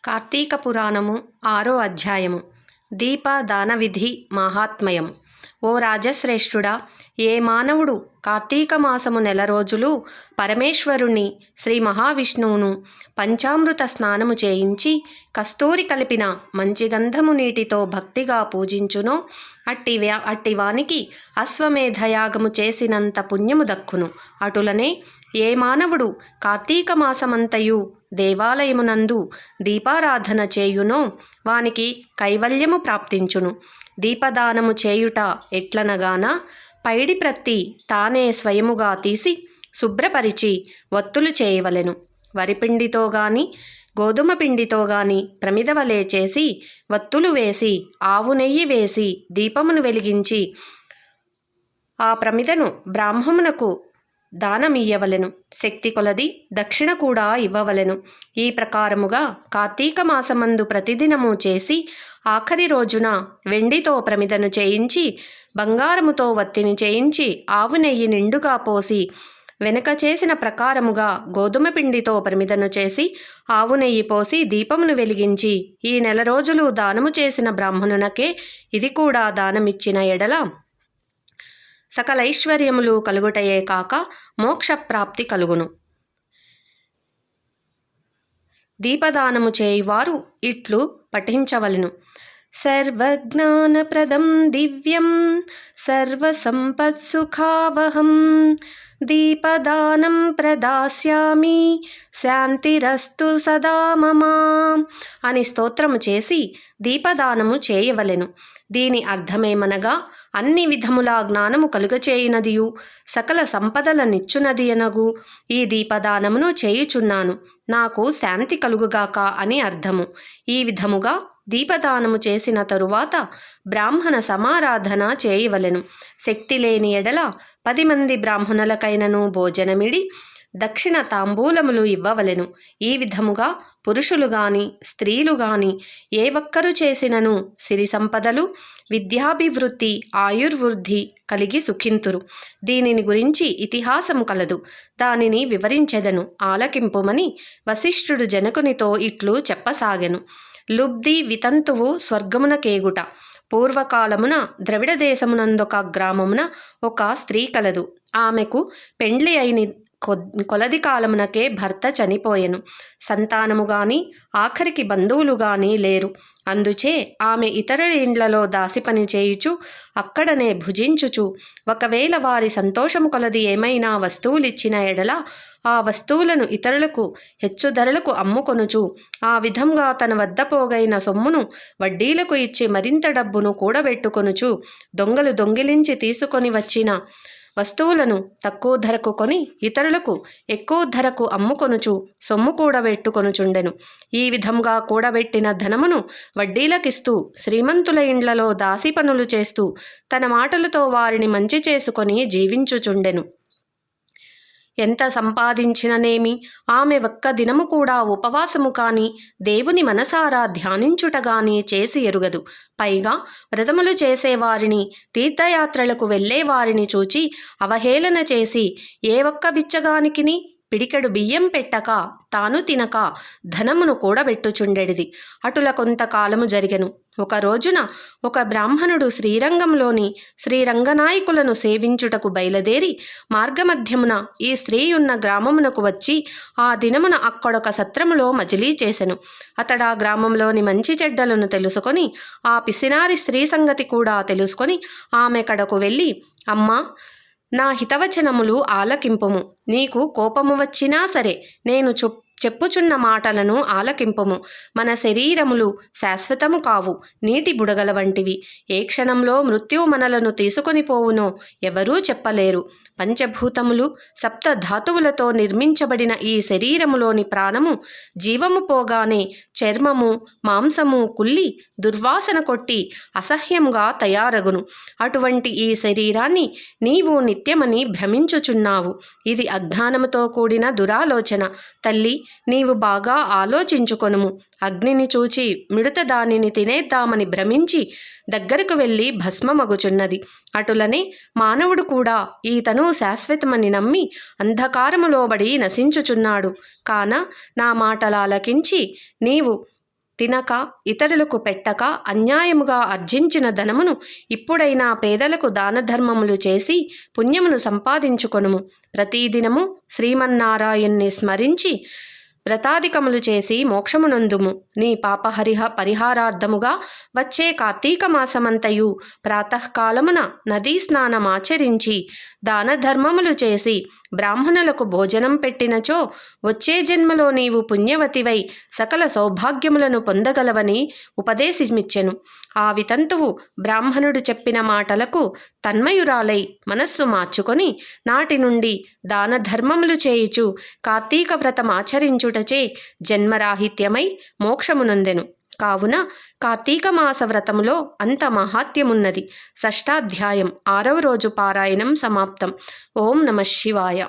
కార్తీక పురాణము 6వ అధ్యాయము. దీపదాన విధి మాహాత్మ్యము. ఓ రాజశ్రేష్ఠుడా, ఏ మానవుడు కార్తీక మాసము నెల రోజులు పరమేశ్వరుని శ్రీ మహావిష్ణువును పంచామృత స్నానము చేయించి కస్తూరి కలిపిన మంచి గంధము నీటితో భక్తిగా పూజించునో అట్టివానికి అశ్వమేధయాగము చేసినంత పుణ్యము దక్కును. అటులనే ఏ మానవుడు కార్తీక మాసమంతయు దేవాలయమునందు దీపారాధన చేయునో వానికి కైవల్యము ప్రాప్తించును. దీపదానము చేయుట ఎట్లనగాన, పైడి ప్రత్తి తానే స్వయముగా తీసి శుభ్రపరిచి వత్తులు చేయవలెను. వరిపిండితో గాని గోధుమ పిండితో గాని ప్రమిదవలే చేసి వత్తులు వేసి ఆవు నెయ్యి వేసి దీపమును వెలిగించి ఆ ప్రమిదను బ్రాహ్మమునకు దానమియ్యవలెను. శక్తి కొలది దక్షిణ కూడా ఇవ్వవలెను. ఈ ప్రకారముగా కార్తీక మాసమందు ప్రతిదినము చేసి ఆఖరి రోజున వెండితో ప్రమిదను చేయించి బంగారముతో వత్తిని చేయించి ఆవు నెయ్యి నిండుగా పోసి వెనుక చేసిన ప్రకారముగా గోధుమ పిండితో ప్రమిదను చేసి ఆవు నెయ్యి పోసి దీపమును వెలిగించి ఈ నెల రోజులు దానము చేసిన బ్రాహ్మణునకే ఇది కూడా దానమిచ్చిన ఎడల సకలైశ్వర్యములు కలుగుటయే కాక మోక్షప్రాప్తి కలుగును. దీపదానము చేయువారు ఇట్లు పఠించవలెను. సర్వజ్ఞానప్రదం దివ్యం సర్వసంపత్సుఖావహం దీపదానం ప్రదాస్యామి శాంతిరస్తు సదా మమ అని స్తోత్రము చేసి దీపదానము చేయవలెను. దీని అర్థమేమనగా, అన్ని విధముల జ్ఞానము కలుగచేయునదియు సకల సంపదలనిచ్చునది అనగు ఈ దీపదానమును చేయుచున్నాను, నాకు శాంతి కలుగుగాక అని అర్థము. ఈ విధముగా దీపదానము చేసిన తరువాత బ్రాహ్మణ సమారాధన చేయవలెను. శక్తి లేని ఎడల 10 మంది బ్రాహ్మణులకైనను భోజనమిడి దక్షిణ తాంబూలములు ఇవ్వవలెను. ఈ విధముగా పురుషులు గాని స్త్రీలు గాని ఏ ఒక్కరు చేసినను సిరి సంపదలు విద్యాభివృద్ధి ఆయుర్వృద్ధి కలిగి సుఖింతురు. దీనిని గురించి ఇతిహాసము కలదు, దానిని వివరించెదను, ఆలకింపుమని వశిష్ఠుడు జనకునితో ఇట్లు చెప్పసాగెను. లుబ్ధి వితంతువు స్వర్గమునకేగుట. పూర్వకాలమున ద్రవిడ దేశమునందొక గ్రామమున ఒక స్త్రీ కలదు. ఆమెకు పెండ్లి అయిన కొలది కాలమునకే భర్త చనిపోయెను. సంతానము గాని ఆఖరికి బంధువులు గాని లేరు. అందుచే ఆమె ఇతరుల ఇండ్లలో దాసి పని చేయుచు అక్కడనే భుజించుచు ఒకవేళ వారి సంతోషము కొలది ఏమైనా వస్తువులిచ్చిన ఎడల ఆ వస్తువులను ఇతరులకు హెచ్చు ధరలకు అమ్ముకొనుచు ఆ విధంగా తన వద్ద పోగైన సొమ్మును వడ్డీలకు ఇచ్చి మరింత డబ్బును కూడబెట్టుకొనుచు దొంగలు దొంగిలించి తీసుకొని వచ్చిన వస్తువులను తక్కువ ధరకు కొని ఇతరులకు ఎక్కువ ధరకు అమ్ముకొనుచు సొమ్ము కూడబెట్టుకొనుచుండెను. ఈ విధంగా కూడబెట్టిన ధనమును వడ్డీలకిస్తూ శ్రీమంతుల ఇండ్లలో దాసి పనులు చేస్తూ తన మాటలతో వారిని మంచి చేసుకొని జీవించుచుండెను. ఎంత సంపాదించిననేమి ఆమె ఒక్క దినము కూడా ఉపవాసము కాని దేవుని మనసారా ధ్యానించుట గాని చేసి ఎరుగదు. పైగా వ్రతములు చేసేవారిని తీర్థయాత్రలకు వెళ్ళేవారిని చూచి అవహేళన చేసి ఏ ఒక్క బిచ్చగానికిని పిడికెడు బియ్యం పెట్టక తాను తినక ధనమును కూడబెట్టుచుండెడిది. అటుల కొంతకాలము జరిగెను. ఒక రోజున ఒక బ్రాహ్మణుడు శ్రీరంగంలోని శ్రీరంగనాయకులను సేవించుటకు బయలుదేరి మార్గమధ్యమున ఈ స్త్రీయున్న గ్రామమునకు వచ్చి ఆ దినమున అక్కడొక సత్రములో మజిలీ చేసెను. అతడా గ్రామంలోని మంచి చెడ్డలను తెలుసుకొని ఆ పిసినారి స్త్రీ సంగతి కూడా తెలుసుకొని ఆమె కడకు వెళ్ళి, అమ్మా, నా హితవచనములు ఆలకింపుము. నీకు కోపము వచ్చినా సరే నేను చెప్పుచున్న మాటలను ఆలకింపుము. మన శరీరములు శాశ్వతము కావు, నీటి బుడగల వంటివి. ఏ క్షణంలో మృత్యువు మనలను తీసుకొని పోవునో ఎవరూ చెప్పలేరు. పంచభూతములు 7 ధాతువులతో నిర్మించబడిన ఈ శరీరములోని ప్రాణము జీవము పోగానే చర్మము మాంసము కుల్లి దుర్వాసన కొట్టి అసహ్యంగా తయారగును. అటువంటి ఈ శరీరాన్ని నీవు నిత్యమని భ్రమించుచున్నావు. ఇది అజ్ఞానముతో కూడిన దురాలోచన. తల్లి, నీవు బాగా ఆలోచించుకొనుము. అగ్నిని చూచి మిడత దానిని తినేద్దామని భ్రమించి దగ్గరకు వెళ్ళి భస్మమగుచున్నది. అటులనే మానవుడు కూడా ఈతను శాశ్వతమని నమ్మి అంధకారములోబడి నశించుచున్నాడు. కాన నా మాటలాలకించి నీవు తినక ఇతరులకు పెట్టక అన్యాయముగా ఆర్జించిన ధనమును ఇప్పుడైనా పేదలకు దానధర్మములు చేసి పుణ్యమును సంపాదించుకొనుము. ప్రతిదినము శ్రీమన్నారాయణ్ణి స్మరించి వ్రతాధికములు చేసి మోక్షమునందుము. నీ పరిహారార్థముగా వచ్చే కార్తీక మాసమంతయు ప్రాతకాలమున నదీ స్నానమాచరించి దాన ధర్మములు చేసి బ్రాహ్మణులకు భోజనం పెట్టినచో వచ్చే జన్మలో నీవు పుణ్యవతివై సకల సౌభాగ్యములను పొందగలవని ఉపదేశమిచ్చెను. ఆ వితంతువు బ్రాహ్మణుడు చెప్పిన మాటలకు తన్మయురాలై మనస్సు మార్చుకొని నాటి నుండి దాన ధర్మములు చేయుచు కార్తీక వ్రతం ఆచరించుటచే జన్మరాహిత్యమై మోక్షమునొందెను. కావున కార్తీక మాస వ్రతములో అంత మహాత్యమున్నది. షష్ఠాధ్యాయం 6వ రోజు పారాయణం సమాప్తం. ఓం నమః శివాయ.